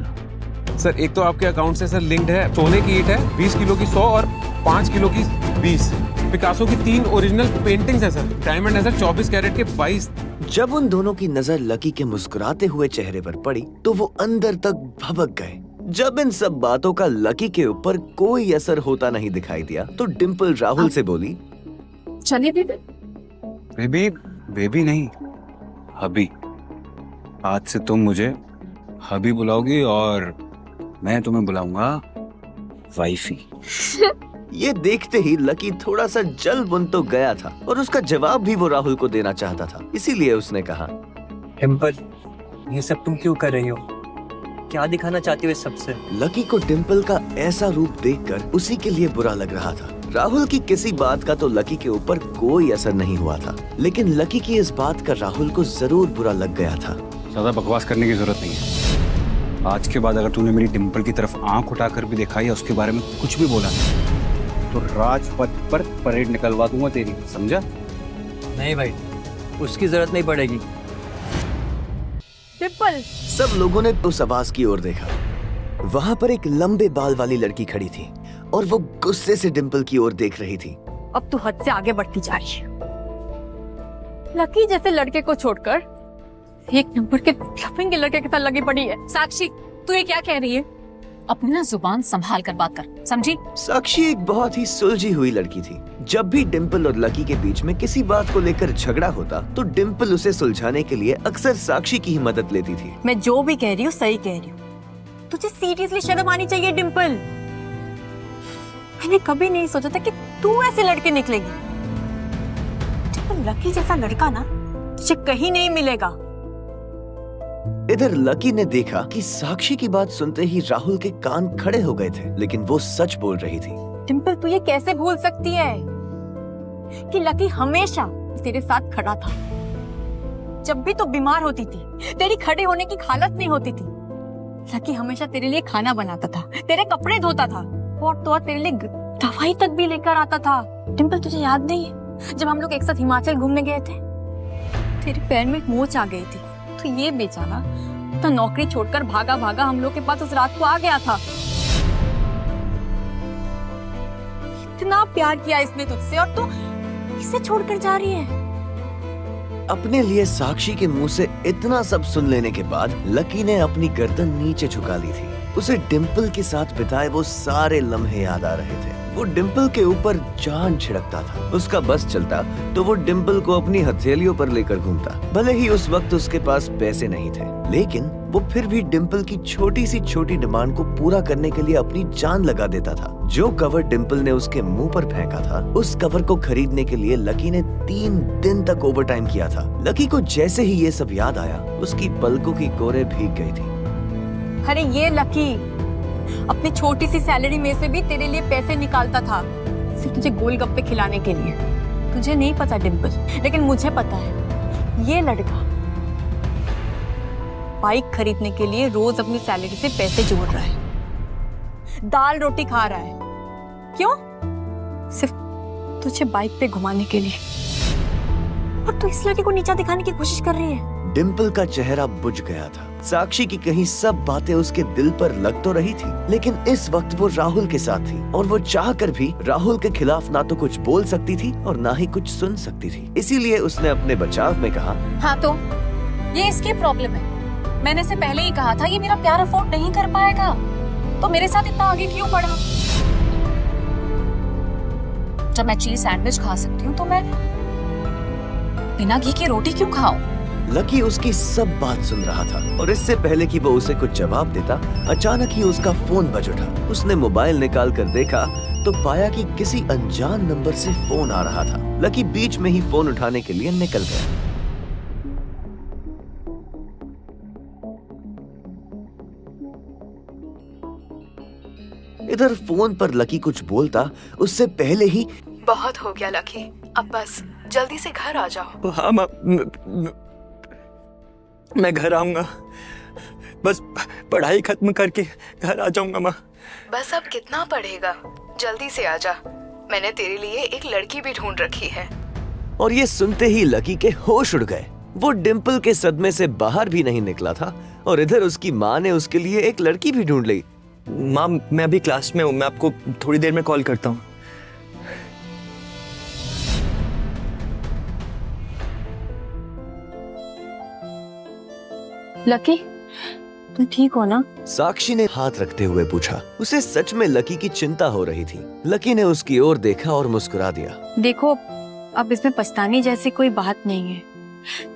सर एक तो आपके अकाउंट से सर लिंक्ड है, सोने की ईंट है 20 किलो की 100 और 5 किलो की 20, पिकासो की 3 ओरिजिनल पेंटिंग्स है सर, डायमंड है सर 24 कैरेट के 22। जब उन दोनों की नजर लकी के मुस्कुराते हुए चेहरे पर पड़ी तो वो अंदर तक भबक गए। जब इन सब बातों का लकी के ऊपर कोई असर होता नहीं दिखाई दिया तो डिम्पल राहुल से बोली, चलिए बेबी बेबी नहीं, हबी। आज से तुम मुझे हबी बुलाओगी और मैं तुम्हें बुलाऊंगा वाइफी। ये देखते ही लकी थोड़ा सा जल बुन तो गया था और उसका जवाब भी वो राहुल को देना चाहता था, इसीलिए उसने कहा, डिम्पल ये सब तुम क्यों कर रही हो? क्या दिखाना चाहती हो इस सबसे? लकी को डिम्पल का ऐसा रूप देखकर उसी के लिए बुरा लग रहा था। राहुल की किसी बात का तो लकी के ऊपर कोई असर नहीं हुआ था, लेकिन लकी की इस बात का राहुल को जरूर बुरा लग गया था। ज्यादा बकवास करने की जरूरत नहीं है। आज के बाद अगर तूने मेरी डिम्पल की तरफ आंख उठाकर भी देखा या उसके बारे में कुछ भी बोला तो राजपथ पर परेड निकलवा दूंगा तेरी, समझा? नहीं भाई, उसकी जरूरत नहीं पड़ेगी। डिम्पल। सब लोगों ने उस आवाज की ओर देखा। वहाँ पर एक लंबे बाल वाली लड़की खड़ी थी और वो गुस्से से डिम्पल की ओर देख रही थी। अब तू हद से आगे बढ़ती जा रही है। लकी जैसे लड़के को छोड़कर एक नंबर के लफंगे लड़के के साथ लगी पड़ी है। साक्षी, तू ये क्या कह रही है? अपनी ना जुबान संभाल कर बात कर, समझी? साक्षी एक बहुत ही सुलझी हुई लड़की थी। जब भी डिम्पल और लकी के बीच में किसी बात को लेकर झगड़ा होता तो डिम्पल उसे सुलझाने के लिए अक्सर साक्षी की ही मदद लेती थी। मैं जो भी कह रही हूँ सही कह रही हूँ। तुझे सीरियसली शर्म आनी चाहिए डिम्पल। मैंने कभी नहीं सोचा था कि तू ऐसे लड़के निकलेगी। डिम्पल, लकी जैसा लड़का ना तुझे कहीं नहीं मिलेगा। इधर लकी ने देखा कि साक्षी की बात सुनते ही राहुल के कान खड़े हो गए थे, लेकिन वो सच बोल रही थी। डिम्पल, तू ये कैसे भूल सकती है कि लकी हमेशा तेरे साथ खड़ा था। जब भी तू बीमार होती थी, तेरी खड़े होने की हालत नहीं होती थी, लकी हमेशा तेरे लिए खाना बनाता था, तेरे कपड़े धोता था और तो तेरे लिए दवाई तक भी लेकर आता था। डिम्पल, तुझे याद नहीं है जब हम लोग एक साथ हिमाचल घूमने गए थे, तेरे पैर में एक मोच आ गई थी, तो ये बेचारा तो नौकरी छोड़कर भागा भागा हम लोग के पास उस रात को आ गया था। इतना प्यार किया इसने तुझसे और तू इसे छोड़कर जा रही है। अपने लिए साक्षी के मुंह से इतना सब सुन लेने के बाद लकी ने अपनी गर्दन नीचे झुका ली थी। उसे डिम्पल के साथ बिताए वो सारे लम्हे याद आ रहे थे। वो डिम्पल के ऊपर जान छिड़कता था। उसका बस चलता तो वो डिम्पल को अपनी हथेलियों पर लेकर घूमता। भले ही उस वक्त उसके पास पैसे नहीं थे, लेकिन वो फिर भी डिम्पल की छोटी सी छोटी डिमांड को पूरा करने के लिए अपनी जान लगा देता था। जो कवर डिम्पल ने उसके मुंह पर फेंका था, उस कवर को खरीदने के लिए लकी ने 3 दिन तक ओवरटाइम किया था। लकी को जैसे ही ये सब याद आया, उसकी पलकों की कोरे भीग गई थी। अरे ये लकी अपनी छोटी सी सैलरी में से भी तेरे लिए पैसे निकालता था, सिर्फ तुझे गोलगप्पे खिलाने के लिए। तुझे नहीं पता डिम्पल, लेकिन मुझे पता है। ये लड़का बाइक खरीदने के लिए रोज अपनी सैलरी से पैसे जोड़ रहा है, दाल रोटी खा रहा है। क्यों? सिर्फ तुझे बाइक पे घुमाने के लिए। और तू इस लड़के को नीचा दिखाने की कोशिश कर रही है। डिम्पल का चेहरा बुझ गया था। साक्षी की कहीं सब बातें उसके दिल पर लग तो रही थी, लेकिन इस वक्त वो राहुल के साथ थी और वो चाहकर भी राहुल के खिलाफ ना तो कुछ बोल सकती थी और ना ही कुछ सुन सकती थी। इसीलिए उसने अपने बचाव में कहा, हाँ तो ये इसकी प्रॉब्लम है। मैंने इसे पहले ही कहा था ये मेरा प्यार अफोर्ड नहीं कर पाएगा, तो मेरे साथ इतना आगे क्यों बढ़ा? जब मैं चीज सैंडविच खा सकती हूँ तो मैं बिना घी की रोटी क्यों खाऊं? लकी उसकी सब बात सुन रहा था और इससे पहले कि वो उसे कुछ जवाब देता, अचानक ही उसका फोन बज उठा। उसने मोबाइल निकाल कर देखा तो पाया कि किसी अनजान नंबर से फोन आ रहा था। लकी बीच में ही फोन उठाने के लिए निकल गया। इधर फोन पर लकी कुछ बोलता उससे पहले ही, बहुत हो गया लकी, अब बस जल्दी से घर आ जाओ। हाँ मैं घर आऊंगा, बस पढ़ाई खत्म करके घर आ जाऊंगा माँ। बस अब कितना पढ़ेगा, जल्दी से आ जा, मैंने तेरे लिए एक लड़की भी ढूंढ रखी है। और ये सुनते ही लकी के होश उड़ गए। वो डिम्पल के सदमे से बाहर भी नहीं निकला था और इधर उसकी माँ ने उसके लिए एक लड़की भी ढूंढ ली। माँ मैं अभी क्लास में हूँ, मैं आपको थोड़ी देर में कॉल करता हूँ। लकी तुम ठीक हो ना? साक्षी ने हाथ रखते हुए पूछा। उसे सच में लकी की चिंता हो रही थी। लकी ने उसकी ओर देखा और मुस्कुरा दिया। देखो अब इसमें पछताने जैसी कोई बात नहीं है।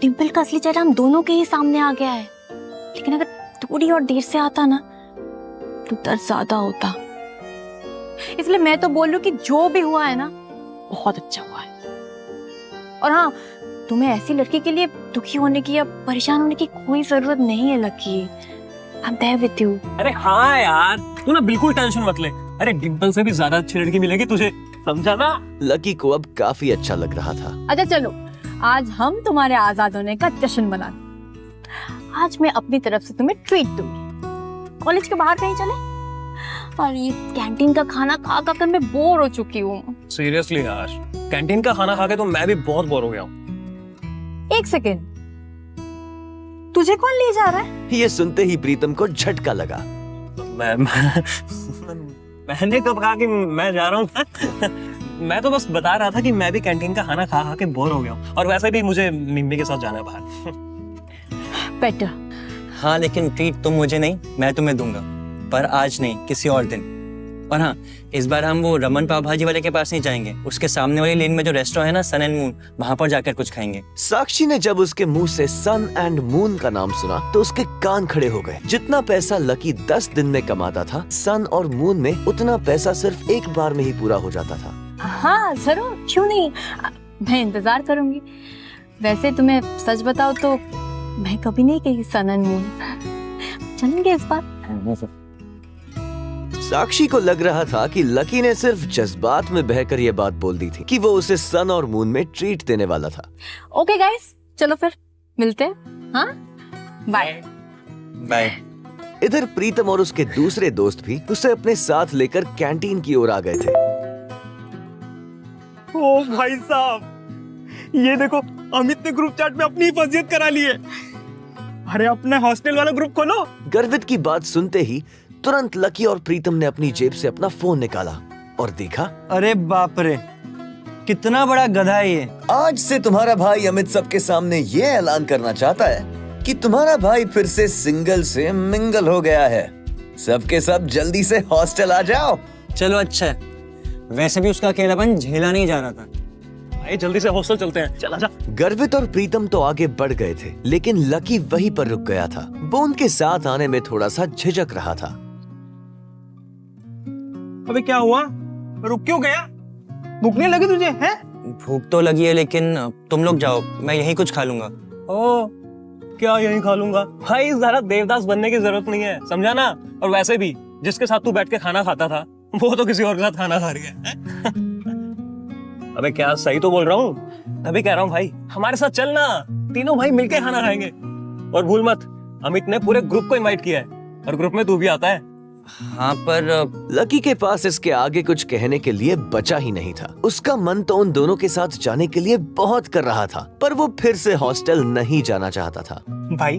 डिम्पल का असली चेहरा हम दोनों के ही सामने आ गया है, लेकिन अगर थोड़ी और देर से आता ना तो दर्द ज्यादा होता। इसलिए मैं तो बोल रही हूँ कि जो भी हुआ है ना बहुत अच्छा हुआ है। और हाँ, तुम्हें ऐसी लड़की के लिए दुखी होने की या परेशान होने की कोई जरूरत नहीं है lucky. I'm there with you। अरे हाँ यार, तू ना बिल्कुल टेंशन मत ले। अरे डिम्पल से भी ज्यादा अच्छी लड़की मिलेगी तुझे, समझा ना? लकी को अब काफी अच्छा लग रहा था। अच्छा चलो, आज हम तुम्हारे आजाद होने का जश्न मनाएं। आज मैं अपनी तरफ से तुम्हें ट्रीट दूंगी। कॉलेज के बाहर कहीं चले? और ये कैंटीन का खाना खा कर मैं बोर हो चुकी हूँ। सीरियसली यार, कैंटीन का खाना खा के तो मैं भी बहुत बोर हो गया हूँ। एक सेकेंड, तुझे कौन ले जा रहा है? ये सुनते ही प्रीतम को झटका लगा। मैंने कब कहा कि मैं जा रहा हूँ? मैं तो बस बता रहा था कि मैं भी कैंटीन का खाना खा खा के बोर हो गया हूँ और वैसे भी मुझे मिम्मी के साथ जाना है बाहर। बेटर। हाँ लेकिन ट्रीट तुम मुझे नहीं, मैं तुम्हें दूंगा, पर आज नहीं, किसी और दिन। और हाँ, इस बार हम वो रमन पाव भाजी वाले के पास नहीं जाएंगे, उसके सामने वाली लेन में जो रेस्टोरेंट है ना, सन एंड मून, वहां पर जाकर कुछ खाएंगे। साक्षी ने जब उसके मुंह से सन एंड मून का नाम सुना तो उसके कान खड़े हो गए। जितना पैसा लकी 10 दिन में कमाता था, सन और मून में उतना पैसा सिर्फ एक बार में ही पूरा हो जाता था। हाँ जरूर, क्यों नहीं, मैं इंतजार करूंगी। वैसे तुम्हें सच बताओ तो मैं कभी नहीं कही सन एंड मून, चलेंगे इस बार। साक्षी को लग रहा था कि लकी ने सिर्फ जज्बात में बहकर ये बात बोल दी थी कि वो उसे सन और मून में ट्रीट देने वाला था। ओके गाइस, चलो फिर मिलते हैं। हाँ बाय बाय। इधर प्रीतम और उसके दूसरे दोस्त भी उसे अपने साथ लेकर कैंटीन की ओर आ गए थे। ओ भाई साहब, ये देखो अमित ने ग्रुप चैट में अपनी हिफाजत करा ली है। अरे अपने हॉस्टल वाला ग्रुप खोलो। गर्वित की बात सुनते ही तुरंत लकी और प्रीतम ने अपनी जेब से अपना फोन निकाला और देखा। अरे बाप रे, कितना बड़ा गधा है ये। आज से तुम्हारा भाई अमित सबके सामने ये ऐलान करना चाहता है कि तुम्हारा भाई फिर से सिंगल से मिंगल हो गया है। सबके सब जल्दी से हॉस्टल आ जाओ। चलो अच्छा है, वैसे भी उसका अकेलापन झेला नहीं जा रहा था। भाई जल्दी से हॉस्टल चलते हैं, चला जा। गर्वित और प्रीतम तो आगे बढ़ गए थे, लेकिन लकी वहीं पर रुक गया था। वो उनके साथ आने में थोड़ा सा झिझक रहा था। अबे क्या हुआ, रुक क्यों गया? भूख नहीं लगी तुझे? है भूख तो लगी है, लेकिन तुम लोग जाओ, मैं यहीं कुछ खा लूंगा। ओ क्या यहीं खा लूंगा? भाई ज़रा देवदास बनने की जरूरत नहीं है, समझा ना? और वैसे भी जिसके साथ तू बैठ के खाना खाता था वो तो किसी और के साथ खाना खा रही है। अबे क्या सही तो बोल रहा हूँ? अभी कह रहा हूँ भाई हमारे साथ चलना, तीनों भाई मिलके खाना खाएंगे। और भूल मत, अमित ने पूरे ग्रुप को इनवाइट किया है और ग्रुप में तू भी आता है। हाँ पर लकी के पास इसके आगे कुछ कहने के लिए बचा ही नहीं था। उसका मन तो उन दोनों के साथ जाने के लिए बहुत कर रहा था, पर वो फिर से हॉस्टल नहीं जाना चाहता था। भाई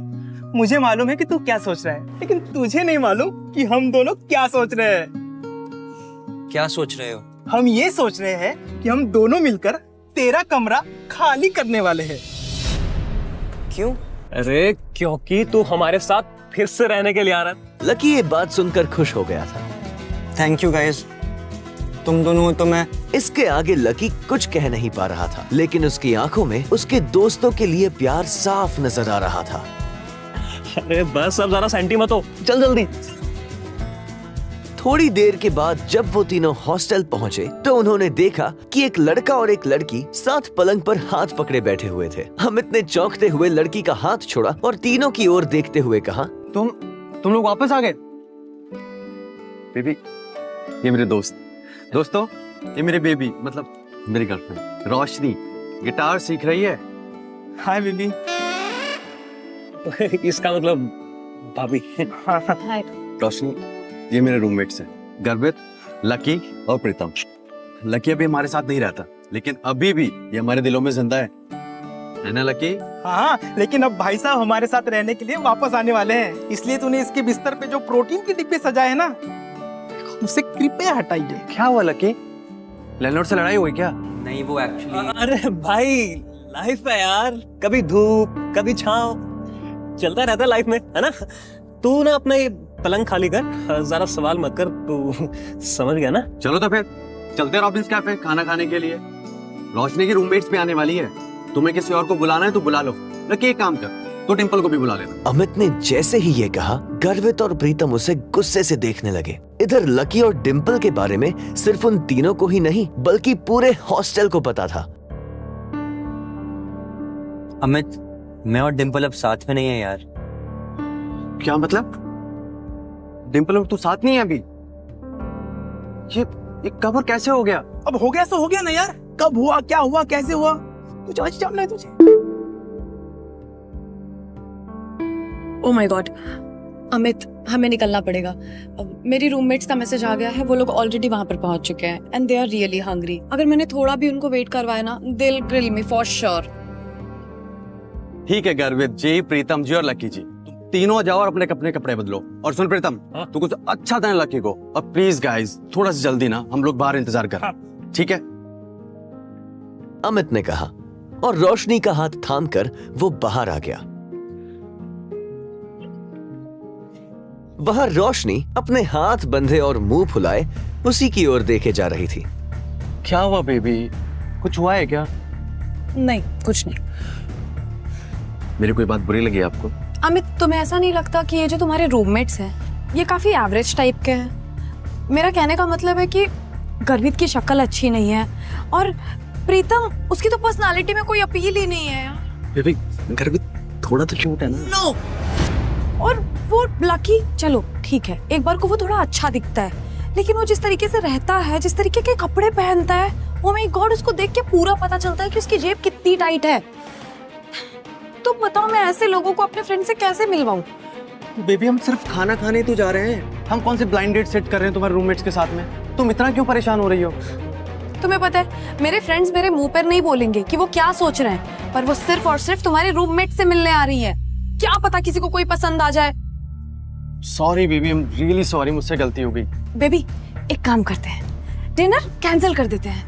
मुझे मालूम है कि तू क्या सोच रहा है, लेकिन तुझे नहीं मालूम कि हम दोनों क्या सोच रहे हैं। क्या सोच रहे हो? हम ये सोच रहे हैं कि हम दोनों मिलकर तेरा कमरा खाली करने वाले हैं। क्यों? अरे क्योंकि तू हमारे साथ फिर से रहने के लिए आ रहा है। लकी ये बात सुनकर खुश हो गया था। थैंक यू गाइस, तुम दोनों हो तो मैं। इसके आगे लकी कुछ कह नहीं पा रहा था, लेकिन उसकी आंखों में उसके दोस्तों के लिए प्यार साफ नजर आ रहा था। अरे बस अब जरा सेंटी मत हो, चल जल्दी। थोड़ी देर के बाद जब वो तीनों हॉस्टल पहुंचे तो उन्होंने देखा कि एक लड़का और एक लड़की साथ पलंग पर हाथ पकड़े बैठे हुए थे। अमित ने चौंकते हुए लड़की का हाथ छोड़ा और तीनों की ओर देखते हुए कहा, तुम लोग वापस आ गए? बेबी, ये मेरे दोस्तों, ये मेरे बेबी, मतलब मेरी गर्लफ्रेंड रोशनी गिटार सीख रही है। Hi baby. इसका मतलब भाभी। हाय। रोशनी, ये मेरे रूममेट्स हैं, गर्वित, लकी और प्रीतम। लकी अभी हमारे साथ नहीं रहता, लेकिन अभी भी ये हमारे दिलों में जिंदा है ना लकी? हाँ, लेकिन अब भाई साहब हमारे साथ रहने के लिए वापस आने वाले हैं, इसलिए तूने इसके बिस्तर पे जो प्रोटीन के डिब्बे सजाए हैं ना, उसे कृपया हटाइए। क्या हुआ लकी? लैंडलॉर्ड से लड़ाई हुई क्या? नहीं, वो एक्चुअली अरे भाई, लाइफ है यार, कभी धूप कभी छांव, चलता रहता है लाइफ में, है ना। तू ना अपना ये पलंग खाली कर, जरा सवाल मत कर, तू समझ गया ना। चलो तो फिर चलते हैं रॉबिन्स कैफे खाना खाने के लिए। रोशनी की रूममेट्स भी आने वाली है, तुम्हें किसी और को बुलाना है तो बुला लो। लकी एक काम कर, तो टिम्पल को भी बुला लेना। अमित ने जैसे ही ये कहा, गर्वित और प्रीतम उसे गुस्से से देखने लगे। इधर लकी और डिम्पल के बारे में सिर्फ उन तीनों को ही नहीं बल्कि पूरे हॉस्टल को पता था। अमित, मैं और डिम्पल अब साथ में नहीं है यार। क्या मतलब? डिम्पल और तू साथ नहीं है अभी? ये कब और कैसे हो गया? अब हो गया सो हो गया ना यार, कब हुआ, क्या हुआ, कैसे हुआ, तुझे आज जानना है तुझे। ओह माय गॉड अमित, हमें निकलना पड़ेगा। मेरी रूममेट्स का मैसेज आ गया है, वो लोग ऑलरेडी वहां पर पहुंच चुके हैं and they are really hungry. अगर मैंने थोड़ा भी उनको वेट करवाया ना, they will grill me for sure. ठीक है गर्वित जी, प्रीतम जी और लकी जी, तुम तीनों जाओ और अपने कपड़े बदलो। और सुन प्रीतम, तू कुछ अच्छा देना लकी को। अब प्लीज गाइस, थोड़ा सा जल्दी ना, हम लोग बाहर इंतजार कर रहे हैं, ठीक है? अमित ने कहा और रोशनी का हाथ थामकर वो बाहर आ गया। वहां रोशनी अपने हाथ बंधे और मुंह फुलाए उसी की ओर देखे जा रही थी। क्या हुआ बेबी, कुछ हुआ है क्या? नहीं, कुछ नहीं। मेरी कोई बात बुरी लगी आपको? अमित, तुम्हें ऐसा नहीं लगता कि ये जो तुम्हारे रूममेट्स हैं ये काफी एवरेज टाइप के हैं? मेरा कहने का मतलब है कि गर्वित की शक्ल अच्छी नहीं है और प्रीतम, उसकी तो पर्सनालिटी में कोई अपील ही नहीं है यार। बेबी, गर्वित थोड़ा तो क्यूट है ना? नो। और वो लकी, चलो ठीक है, एक बार को वो थोड़ा अच्छा दिखता है, लेकिन वो जिस तरीके से रहता है, जिस तरीके के कपड़े पहनता है, वो माय गॉड, उसको देख के पूरा पता चलता है कि उसकी जेब कितनी टाइट है। तो बताओ, मैं ऐसे लोगों को अपने फ्रेंड से कैसे मिलवाऊं? बेबी, हम सिर्फ खाना खाने तो जा रहे हैं, हम कौन से ब्लाइंड डेट सेट कर रहे हैं तुम्हारे रूममेट्स के साथ में? तुम इतना क्यों परेशान हो रही हो? तुम्हें पता है, मेरे फ्रेंड्स मेरे मुंह पर नहीं बोलेंगे कि वो क्या सोच रहे हैं, पर वो सिर्फ और सिर्फ तुम्हारे रूममेट से मिलने आ रही है। क्या पता किसी को कोई पसंद आ जाए। Sorry baby, I am really sorry, मुझसे गलती हो गई। बेबी, एक काम करते हैं, डिनर कैंसिल कर देते हैं।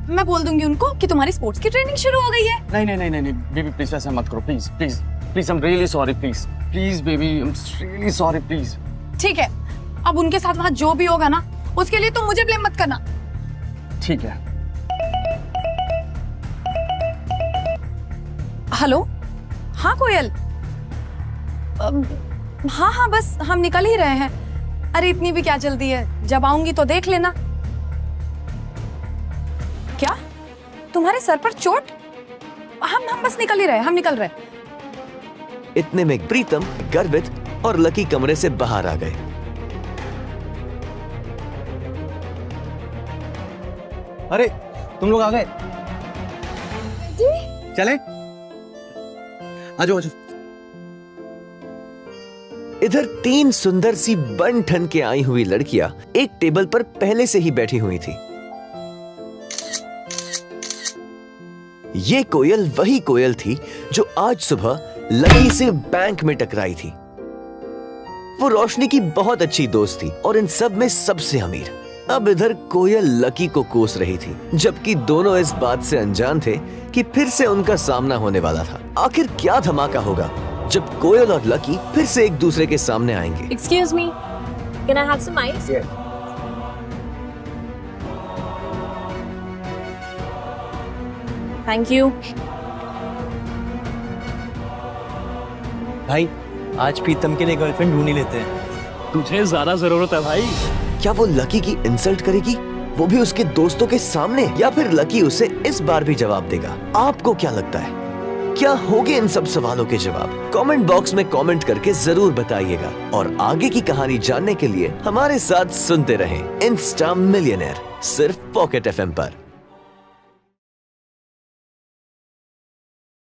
मैं बोल दूंगी उनको कि तुम्हारी स्पोर्ट्स की ट्रेनिंग शुरू हो गई है। नहीं बेबी, प्लीज ऐसा मत करो, please please please, I am really sorry, please please baby, I am really sorry, please. ठीक है, अब उनके साथ वहां जो भी होगा ना, उसके लिए तुम मुझे ब्लेम मत करना। ठीक है। हेलो, हाँ कोयल, हाँ बस हम निकल ही रहे हैं। अरे इतनी भी क्या जल्दी है, जब आऊंगी तो देख लेना। क्या तुम्हारे सर पर चोट? हम बस निकल ही रहे, हम निकल रहे। इतने में प्रीतम, गर्वित और लकी कमरे से बाहर आ गए। अरे तुम लोग आ गए? चले, आजो आजो। इधर 3 सुंदर सी बन ठन के आई हुई लड़कियां एक टेबल पर पहले से ही बैठी हुई थी। ये कोयल वही कोयल थी जो आज सुबह लकी से बैंक में टकराई थी। वो रोशनी की बहुत अच्छी दोस्त थी और इन सब में सबसे अमीर। अब इधर कोयल लकी को कोस रही थी, जबकि दोनों इस बात से अनजान थे कि फिर से उनका सामना होने वाला था। आखिर क्या धमाका होगा जब कोयल और लकी फिर से एक दूसरे के सामने आएंगे। Excuse me, can I have some ice? Thank you. भाई आज प्रीतम के लिए गर्लफ्रेंड ढूंढ ही लेते हैं। तुझे ज्यादा जरूरत है भाई। क्या वो लकी की इंसल्ट करेगी, वो भी उसके दोस्तों के सामने, या फिर लकी उसे इस बार भी जवाब देगा? आपको क्या लगता है, क्या होंगे इन सब सवालों के जवाब? कमेंट बॉक्स में कमेंट करके जरूर बताइएगा और आगे की कहानी जानने के लिए हमारे साथ सुनते रहें इंस्टा मिलियनेयर, सिर्फ पॉकेट FM पर।